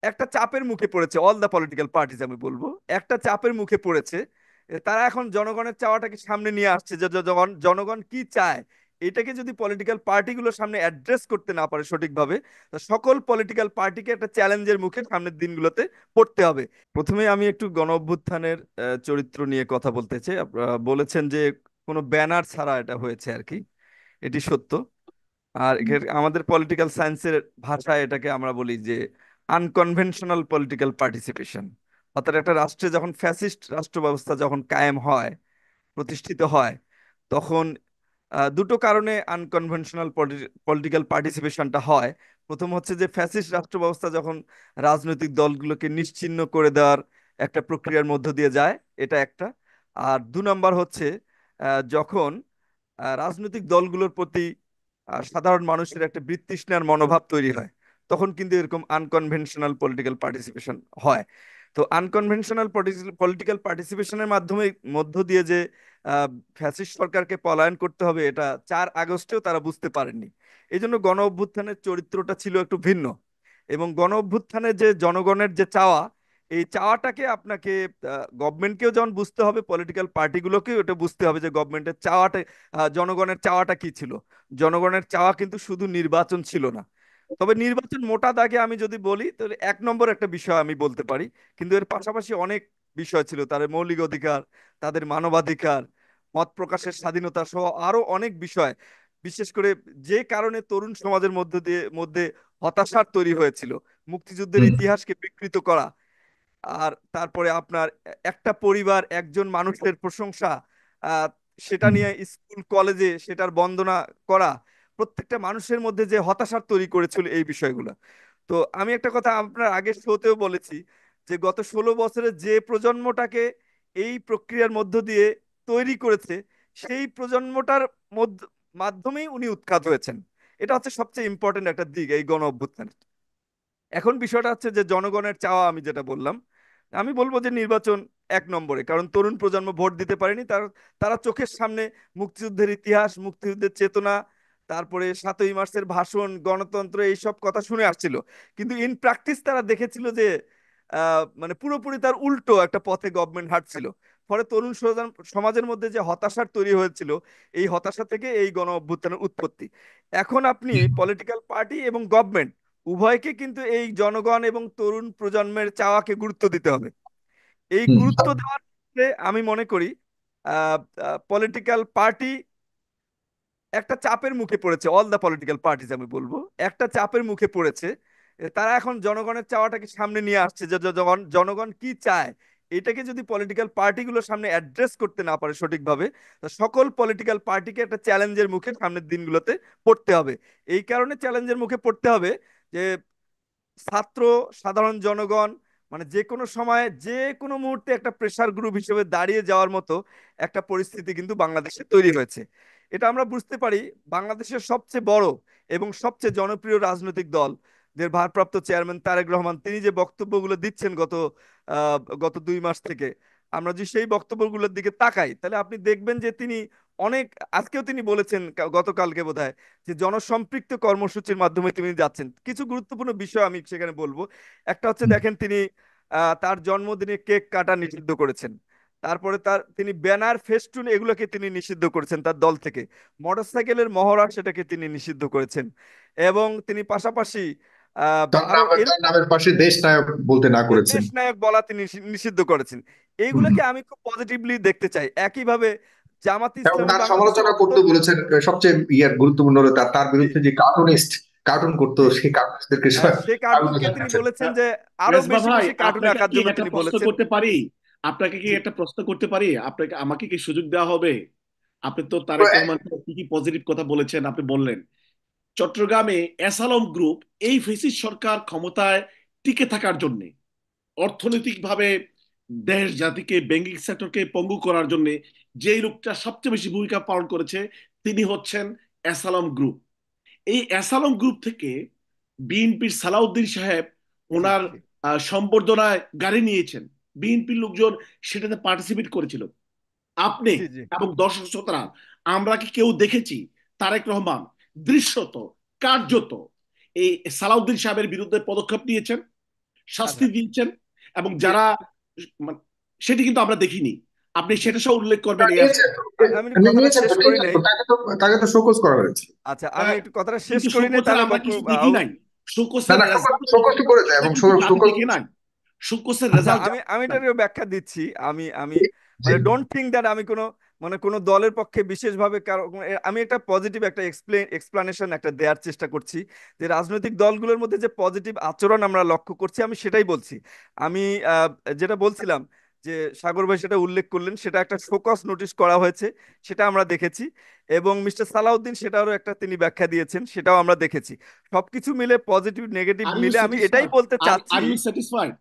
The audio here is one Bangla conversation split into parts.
একটা চাপের মুখে পড়েছে, অল দ্য পলিটিক্যাল পার্টিজ আমি বলবো একটা চাপের মুখে পড়েছে। তারা এখন জনগণের চাওয়াটাকে সামনে নিয়ে আসছে যে জনগণ জনগণ কি চায়, এটাকে যদি পলিটিক্যাল পার্টিগুলো সামনে অ্যাড্রেস করতে না পারে সঠিকভাবে, তো সকল পলিটিক্যাল পার্টিকে একটা চ্যালেঞ্জের মুখে সামনের দিনগুলোতে পড়তে হবে। প্রথমে আমি একটু গণ অভ্যুত্থানের চরিত্র নিয়ে কথা বলতে চাই। আপনারা বলেছেন যে কোনো ব্যানার ছাড়া এটা হয়েছে আর কি, এটি সত্য। আর আমাদের পলিটিক্যাল সায়েন্সের ভাষায় এটাকে আমরা বলি যে আনকনভেনশনাল পলিটিক্যাল পার্টিসিপেশন। অর্থাৎ একটা রাষ্ট্রে যখন ফ্যাসিস্ট রাষ্ট্র ব্যবস্থা যখন কায়েম হয়, প্রতিষ্ঠিত হয়, তখন দুটো কারণে আনকনভেনশনাল পলিটিক্যাল পার্টিসিপেশনটা হয়। প্রথম হচ্ছে যে ফ্যাসিস্ট রাষ্ট্র ব্যবস্থা যখন রাজনৈতিক দলগুলোকে নিশ্চিহ্ন করে দেওয়ার একটা প্রক্রিয়ার মধ্য দিয়ে যায়, এটা একটা। আর দু নম্বর হচ্ছে যখন রাজনৈতিক দলগুলোর প্রতি সাধারণ মানুষের একটা বিতৃষ্ণার মনোভাব তৈরি হয়, তখন কিন্তু এরকম আনকনভেনশনাল পলিটিক্যাল পার্টিসিপেশন হয়। তো আনকনভেনশনাল পলিটিক্যাল পার্টিসিপেশনের মাধ্যমে মধ্য দিয়ে যে ফ্যাসিস্ট সরকারকে পলায়ন করতে হবে, এটা 4 আগস্টেও তারা বুঝতে পারেননি। এই জন্য গণ অভ্যুত্থানের চরিত্রটা ছিল একটু ভিন্ন। এবং গণ অভ্যুত্থানের যে জনগণের যে চাওয়া, এই চাওয়াটাকে আপনাকে গভর্নমেন্টকেও যেমন বুঝতে হবে, পলিটিক্যাল পার্টিগুলোকেও এটা বুঝতে হবে যে গভর্নমেন্টের চাওয়াটা, জনগণের চাওয়াটা কি ছিল। জনগণের চাওয়া কিন্তু শুধু নির্বাচন ছিল না। তবে নির্বাচন মোটা দাগে আমি যদি বলি তাহলে 1 নম্বর একটা বিষয় আমি বলতে পারি। কিন্তু এর পাশাপাশি অনেক বিষয় ছিল, তাদের মৌলিক অধিকার, তাদের মানবাধিকার, মত প্রকাশের স্বাধীনতা সহ আরো অনেক বিষয়। বিশেষ করে যে কারণে তরুণ সমাজের মধ্যে হতাশার তৈরি হয়েছিল, মুক্তিযুদ্ধের হুম ইতিহাসকে বিকৃত করা। আর তারপরে আপনার একটা পরিবার একজন মানুষের প্রশংসা, আহ, সেটা হুম নিয়ে স্কুল কলেজে সেটার বন্দনা করা, প্রত্যেকটা মানুষের মধ্যে যে হতাশার তৈরি করেছিল এই বিষয়গুলো। তো আমি একটা কথা আপনার আগের শোতেও বলেছি যে গত 16 বছরে যে প্রজন্মটাকে এই প্রক্রিয়ার মধ্য দিয়ে তৈরি করেছে, সেই প্রজন্মটার মধ্য মাধ্যমেই উনি উৎখাত হয়েছেন। এটা হচ্ছে সবচেয়ে ইম্পর্টেন্ট একটা দিক এই গণ অভ্যুত্থানের। এখন বিষয়টা হচ্ছে যে জনগণের চাওয়া আমি যেটা বললাম, আমি বলবো যে নির্বাচন 1 নম্বরে, কারণ তরুণ প্রজন্ম ভোট দিতে পারেনি। তারা চোখের সামনে মুক্তিযুদ্ধের ইতিহাস, মুক্তিযুদ্ধের চেতনা, তারপরে 7ই মার্চের ভাষণ, গণতন্ত্র, এইসব কথা শুনে আসছিল। কিন্তু ইন প্র্যাকটিস তারা দেখেছিল যে মানে পুরোপুরি তার উল্টো একটা পথে গভর্নমেন্ট হাঁটছিল। ফলে সমাজের মধ্যে যে হতাশার তৈরি হয়েছিল, এই হতাশা থেকে এই গণ অভ্যুত্থানের উৎপত্তি। এখন আপনি পলিটিক্যাল পার্টি এবং গভর্নমেন্ট উভয়কে কিন্তু এই জনগণ এবং তরুণ প্রজন্মের চাওয়াকে গুরুত্ব দিতে হবে। এই হুম গুরুত্ব দেওয়ার ক্ষেত্রে আমি মনে করি পলিটিক্যাল পার্টি একটা চাপের মুখে পড়েছে, অল দ্য পলিটিক্যাল পার্টিজ আমি বলবো একটা চাপের মুখে পড়েছে। তারা এখন জনগণের চাওয়াটাকে সামনে নিয়ে আসছে যে জনগণ জনগণ কি চায়, এটাকে যদি পলিটিক্যাল পার্টিগুলো সামনে অ্যাড্রেস করতে না পারে সঠিকভাবে, তো সকল পলিটিক্যাল পার্টিকে একটা চ্যালেঞ্জের মুখে সামনের দিনগুলোতে পড়তে হবে। এই কারণে চ্যালেঞ্জের মুখে পড়তে হবে যে ছাত্র, সাধারণ জনগণ, মানে যে কোনো সময়ে যে কোনো মুহূর্তে একটা প্রেসার গ্রুপ হিসেবে দাঁড়িয়ে যাওয়ার মতো একটা পরিস্থিতি কিন্তু বাংলাদেশে তৈরি হয়েছে। এটা আমরা বুঝতে পারি। বাংলাদেশের সবচেয়ে বড় এবং সবচেয়ে জনপ্রিয় রাজনৈতিক দল, যে ভারপ্রাপ্ত চেয়ারম্যান তারেক রহমান, তিনি যে বক্তব্যগুলো দিচ্ছেন গত 2 মাস থেকে, আমরা যদি সেই বক্তব্যগুলোর দিকে তাকাই তাহলে আপনি দেখবেন যে তিনি অনেক, আজকেও তিনি বলেছেন, গতকালকে বোধহয়, যে জনসম্পৃক্ত কর্মসূচির মাধ্যমে তিনি যাচ্ছেন। কিছু গুরুত্বপূর্ণ বিষয় আমি সেখানে বলবো। একটা হচ্ছে হুম দেখেন তিনি তার জন্মদিনে কেক কাটা নিষিদ্ধ করেছেন। তারপরে তিনি ব্যানার, ফেস্টুন এগুলোকে তিনি নিষিদ্ধ করেছেন তার দল থেকে। মোটরসাইকেলের মহড়া সেটাকে তিনি নিষিদ্ধ করেছেন। এবং তিনি পাশাপাশি আরো তার নামের পাশে দেশ নায়ক বলতে না করেছেন। দেশ নায়ক বলা তিনি নিষিদ্ধ করেছেন। হুম এইগুলোকে আমি খুব পজিটিভলি দেখতে চাই। একইভাবে জামাত এবং ইসলামী তার বাংলাদেশে সমালোচনা করতে অত্যন্ত, বলেছেন। সবচেয়ে গুরুত্বপূর্ণ হলো তার তার জি, বিরুদ্ধে যে কার্টুনিস্ট কার্টুন করতো, জি, সেই কার্টুনিস্টদেরকে সে স্বাগত কার্টুনকে তিনি জানিয়েছেন। বলেছেন যে আরো রেজবা বেশি ভাই, বেশি কার্টুন আপনাকে আঁকার কি জন্য একটা তিনি প্রশ্ন বলেছেন। করতে পারি? আপনাকে কি জি, একটা প্রশ্ন করতে পারি? আপনাকে, আমাকে কি সুযোগ দেওয়া হবে? আপনি তো তো তারেক রহমান কি কি পজিটিভ কথা বলেছেন আপনি বললেন। চট্টগ্রামে এসালম গ্রুপ এই ফেসিস্ট সরকার ক্ষমতায় টিকে থাকার জন্য, অর্থনৈতিকভাবে দেশ জাতিকে, ব্যাংকিং সেক্টরকে পঙ্গু করার জন্য যেই লোকটা সবচেয়ে বেশি ভূমিকা পালন করেছে, তিনি হচ্ছেন এসালম গ্রুপ। এই অ্যাসালম গ্রুপ থেকে বিএনপির সালাউদ্দিন সাহেব জি, ওনার জি, সম্বর্ধনায় গাড়ি নিয়েছেন। বিএনপির লোকজন সেটাতে পার্টিসিপেট করেছিল। আপনি জি, জি। এবং দর্শক শ্রোতারা, আমরা কি কেউ দেখেছি তারেক রহমান দৃশ্যত, কার্যত এই সালাউদ্দিন সাহেবের বিরুদ্ধে পদক্ষেপ নিয়েছেন? শাস্তি আচ্ছা দিয়েছেন, এবং জি যারা মানে সেটি কিন্তু আমরা দেখিনি। আপনি জি সেটা সহ উল্লেখ না, করবেন নিয়েছেন তো। আমি কথাটা নিয়েছেন শেষ তো, করি নিয়েছেন নাই। তো, তাকে তো শোকজ করা হয়েছে। আচ্ছা আমি একটু কথাটা শেষ কিন্তু করি নাই, শোকসের তাহলে আমরা বক্তব্য কিছু দেখি নাই, না শোকসের না, রেজাল্ট শোকজ তো করেছে, এবং কিন্তু জাতি শোকজ। দেখে নাই, শোকসের আচ্ছা রেজাল্ট আমি জাতি আমি দেখে নাই। এটারও ব্যাখ্যা দিচ্ছি। আমি আমি জি। মানে ডোন্ট থিঙ্ক দ্যাট আমি কোনো মানে কোনো দলের পক্ষে বিশেষভাবে আমি একটা পজিটিভ একটা এক্সপ্লানেশন একটা দেওয়ার চেষ্টা করছি, যে রাজনৈতিক দলগুলোর মধ্যে যে পজিটিভ আচরণ আমরা লক্ষ্য করছি আমি সেটাই বলছি। আমি আহ, যেটা বলছিলাম যে সাগর ভাই সেটা উল্লেখ করলেন, সেটা একটা শোকজ নোটিশ করা হয়েছে, সেটা আমরা দেখেছি। এবং মিস্টার সালাউদ্দিন সেটারও একটা তিনি ব্যাখ্যা দিয়েছেন, সেটাও আমরা দেখেছি। সবকিছু মিলে পজিটিভ নেগেটিভ আর ইউ মিলে আমি এটাই স্যাটিসফাইড? বলতে চাচ্ছি। Are you satisfied?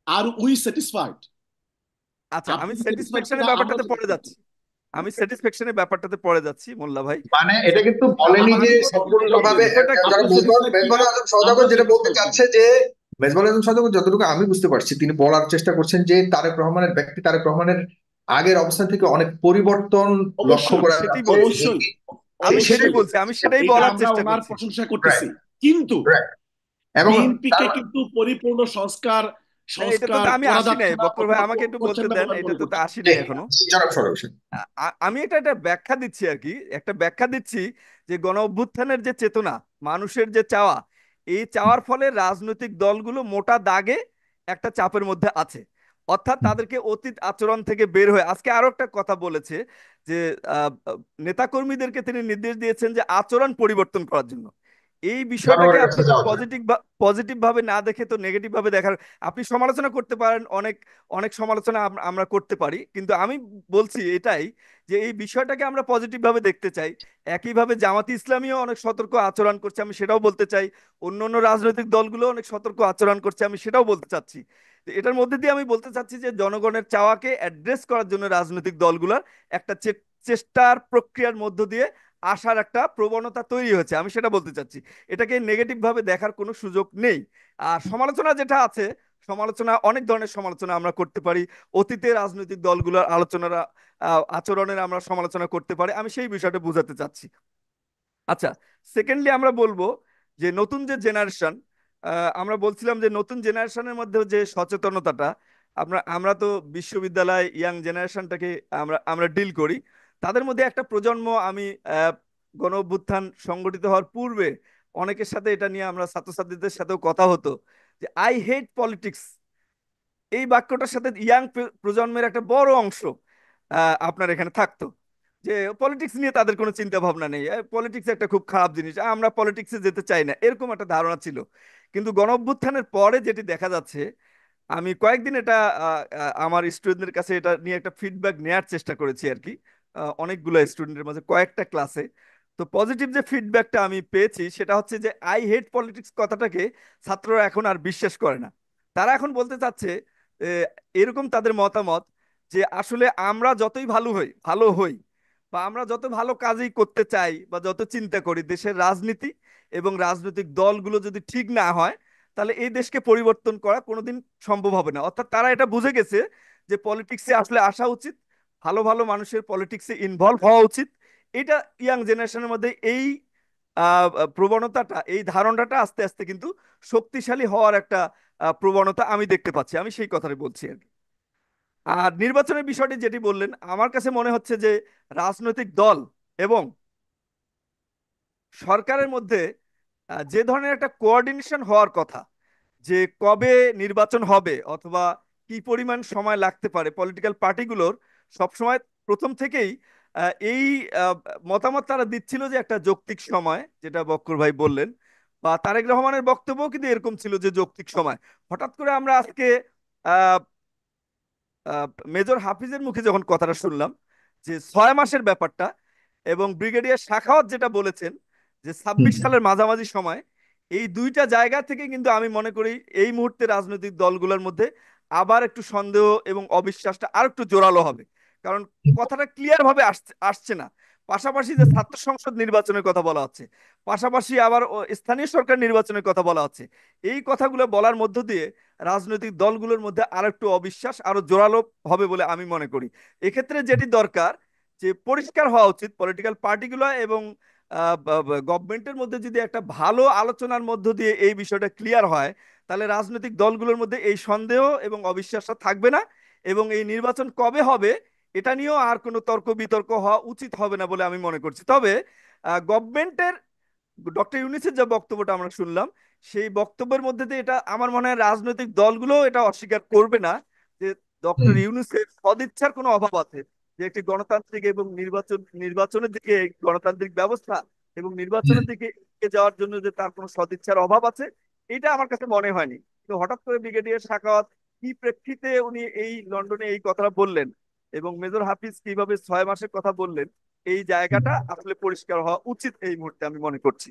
Are we satisfied? আচ্ছা আমি আপনি স্যাটিসফাইড স্যাটিসফ্যাকশনের কিনা আমরা ব্যাপারটাতে তো পড়ে দেখতে যাচ্ছি, পাচ্ছি। আমি স্যাটিসফ্যাকশনের ব্যাপারটাতে পড়ে যাচ্ছি মোল্লা ভাই। মানে এটা কিন্তু আ- বলেনি যে আমি আমি বলছি এই সম্পূর্ণভাবে বিষয়টা কি, যারা আপনি স্যাটিসফাইড মেজবাহ কিনা আজম সওদাগর আমরা যেটা বলতে স্যাটিসফাইড কিনা? চাচ্ছে যে, মেজবাহ আজম সওদাগর যতটুকু আমি বুঝতে পারছি, তিনি বলার চেষ্টা করছেন যে তারেক রহমানের ব্যক্তি, তারেক রহমানের আগের অবস্থান থেকে অনেক পরিবর্তন লক্ষ্য অবশ্যই, করা সেটাই যাচ্ছে। বলছি, অবশ্যই, আমি সেটাই অবশ্যই। বলছি, আমি সেটাই এটা বলার আমরা চেষ্টা ওনার করছি। প্রশংসা রাইট, করতেছি, কিন্তু রাইট। এবং বিএনপিকে তার কিন্তু পরিপূর্ণ সংস্কার না এটা তো সংস্কার আমি করা আসি নাই যাচ্ছে না বক্কর ভাই, অথবা আমাকে একটু করছেন বলতে না দেন, বলে আমি এটা মনে তো করছি। আসি জি, নাই এখনো। জি, জনাব সরকার হোসেন। আমি এটা ব্যাখ্যা দিচ্ছি আর কি, একটা ব্যাখ্যা দিচ্ছি যে গণ অভ্যুত্থানের যে চেতনা, মানুষের যে চাওয়া, এই চাওয়ার ফলে রাজনৈতিক দলগুলো মোটা দাগে একটা চাপের মধ্যে আছে। অর্থাৎ তাদেরকে অতীত আচরণ থেকে বের হয়ে, আজকে আরো একটা কথা বলেছে যে আহ, নেতাকর্মীদেরকে তিনি নির্দেশ দিয়েছেন যে আচরণ পরিবর্তন করার জন্য। এই বিষয়টাকে জনগণের আপনি কাছে তো যাওয়া যায়। পজিটিভ পজিটিভ ভাবে না দেখে তো নেগেটিভ ভাবে দেখার, আপনি সমালোচনা করতে পারেন, অনেক অনেক সমালোচনা আমরা করতে পারি, কিন্তু আমি বলছি এটাই যে এই বিষয়টাকে আমরা পজিটিভ ভাবে দেখতে চাই। একইভাবে জামাতি ইসলামীও অনেক সতর্ক আচরণ করছে, আমি সেটাও বলতে চাই। অন্য অন্য রাজনৈতিক দলগুলো অনেক সতর্ক আচরণ করছে, আমি সেটাও বলতে চাচ্ছি। তো এটার মধ্যে দিয়ে আমি বলতে চাচ্ছি যে জনগণের চাওয়াকে অ্যাড্রেস করার জন্য রাজনৈতিক দলগুলোর একটা চেষ্টার প্রক্রিয়ার মধ্য দিয়ে আসার একটা প্রবণতা তৈরি হয়েছে, আমি সেটা বলতে চাচ্ছি। এটাকে নেগেটিভ ভাবে দেখার কোনো সুযোগ নেই। আর সমালোচনা যেটা আছে, সমালোচনা অনেক ধরনের সমালোচনা আমরা করতে পারি। অতীতে রাজনৈতিক দলগুলোর আলোচনারা আচরণের আমরা সমালোচনা করতে পারি, আমি সেই বিষয়টা বোঝাতে চাচ্ছি। আচ্ছা, সেকেন্ডলি আমরা বলবো যে নতুন যে জেনারেশন, আমরা বলছিলাম যে নতুন জেনারেশনের মধ্যে যে সচেতনতাটা, আমরা আমরা তো বিশ্ববিদ্যালয় ইয়াং জেনারেশনটাকে আমরা আমরা ডিল করি। তাদের মধ্যে একটা প্রজন্ম, আমি গণ অভ্যুত্থান সংগঠিত হওয়ার পূর্বে অনেকের সাথে এটা নিয়ে আমরা ছাত্রছাত্রীদের সাথেও কথা হতো, যে আই হেট পলিটিক্স, এই বাক্যটার সাথে ইয়াং প্রজন্মের একটা বড় অংশ আপনার এখানে থাকতো, যে পলিটিক্স নিয়ে তাদের কোনো চিন্তা ভাবনা নেই, পলিটিক্স একটা খুব খারাপ জিনিস, আমরা পলিটিক্সে যেতে চাই না, এরকম একটা ধারণা ছিল। কিন্তু গণ অভ্যুত্থানের পরে যেটি দেখা যাচ্ছে, আমি কয়েকদিন এটা আমার স্টুডেন্টদের কাছে এটা নিয়ে একটা ফিডব্যাক নেয়ার চেষ্টা করেছি আর কি, অনেকগুলো স্টুডেন্টের মাঝে কয়েকটা ক্লাসে। তো পজিটিভ যে ফিডব্যাকটা আমি পেয়েছি সেটা হচ্ছে যে আই হেট পলিটিক্স কথাটাকে ছাত্ররা এখন আর বিশ্বাস করে না। তারা এখন বলতে চাচ্ছে এরকম তাদের মতামত, যে আসলে আমরা যতই ভালো হই, বা আমরা যত ভালো কাজই করতে চাই বা যত চিন্তা করি, দেশের রাজনীতি এবং রাজনৈতিক দলগুলো যদি ঠিক না হয়, তাহলে এই দেশকে পরিবর্তন করা কোনোদিন সম্ভব হবে না। অর্থাৎ তারা এটা বুঝে গেছে যে পলিটিক্সে আসলে আসা উচিত, ভালো ভালো মানুষের পলিটিক্সে ইনভলভ হওয়া উচিত। এটা ইয়াং জেনারেশনের মধ্যে এই প্রবণতাটা, এই ধারণাটা আস্তে আস্তে কিন্তু শক্তিশালী হওয়ার একটা প্রবণতা আমি দেখতে পাচ্ছি, আমি সেই কথাই বলছি আর কি। আর নির্বাচনের বিষয়টি যেটি বললেন, আমার কাছে মনে হচ্ছে যে রাজনৈতিক দল এবং সরকারের মধ্যে যে ধরনের একটা কোঅর্ডিনেশন হওয়ার কথা, যে কবে নির্বাচন হবে অথবা কি পরিমাণ সময় লাগতে পারে, পলিটিক্যাল পার্টিগুলোর সবসময় প্রথম থেকেই এই মতামত তারা দিচ্ছিল যে একটা যৌক্তিক সময়, যেটা বক্কর ভাই বললেন, বা তারেক রহমানের বক্তব্য কিন্তু এরকম ছিল যে যৌক্তিক সময়। হঠাৎ করে আমরা আজকে আহ, মেজর হাফিজের মুখে যখন কথাটা শুনলাম যে 6 মাসের ব্যাপারটা, এবং ব্রিগেডিয়ার সাখাওয়াত যেটা বলেছেন যে হুম। 26 সালের মাঝামাঝি সময়, এই দুইটা জায়গা থেকে কিন্তু আমি মনে করি এই মুহূর্তে রাজনৈতিক দলগুলোর মধ্যে আবার একটু সন্দেহ এবং অবিশ্বাসটা আর একটু জোরালো হবে। কারণ কথাটা ক্লিয়ার ভাবে আসছে আসছে না। পাশাপাশি যে ছাত্র সংসদ নির্বাচনের কথা বলা হচ্ছে, পাশাপাশি আবার স্থানীয় সরকার নির্বাচনের কথা বলা হচ্ছে, এই কথাগুলো বলার মধ্য দিয়ে রাজনৈতিক দলগুলোর মধ্যে আরো একটু অবিশ্বাস আরো জোরালো হবে বলে আমি মনে করি। এক্ষেত্রে যেটি দরকার, যে পরিষ্কার হওয়া উচিত পলিটিক্যাল পার্টিগুলো এবং গভর্নমেন্টের মধ্যে যদি একটা ভালো আলোচনার মধ্য দিয়ে এই বিষয়টা ক্লিয়ার হয়, তাহলে রাজনৈতিক দলগুলোর মধ্যে এই সন্দেহ এবং অবিশ্বাসটা থাকবে না, এবং এই নির্বাচন কবে হবে এটা নিয়েও আর কোনো তর্ক বিতর্ক হওয়া উচিত হবে না বলে আমি মনে করছি। তবে গভর্নমেন্টের ডক্টর ইউনূসের যে বক্তব্যটা আমরা শুনলাম, সেই বক্তব্যের মধ্যে দিয়ে এটা আমার মনে হয় রাজনৈতিক দলগুলো এটা অস্বীকার করবে না যে ডক্টর হুম ইউনূসের সদিচ্ছার কোনো অভাব আছে, যে একটি গণতান্ত্রিক এবং নির্বাচনের দিকে, গণতান্ত্রিক ব্যবস্থা এবং হুম নির্বাচনের দিকে এগিয়ে যাওয়ার জন্য যে তার কোনো সদিচ্ছার অভাব আছে, এটা আমার কাছে মনে হয়নি। তো হঠাৎ করে ব্রিগেডিয়ার সাখাওয়াত কি প্রেক্ষিতে উনি এই লন্ডনে এই কথাটা বললেন, এবং মেজর হাফিজ কিভাবে 6 মাসের কথা বললেন, এই হুম। জায়গাটা আসলে পরিষ্কার হওয়া উচিত এই মুহূর্তে আমি মনে করছি।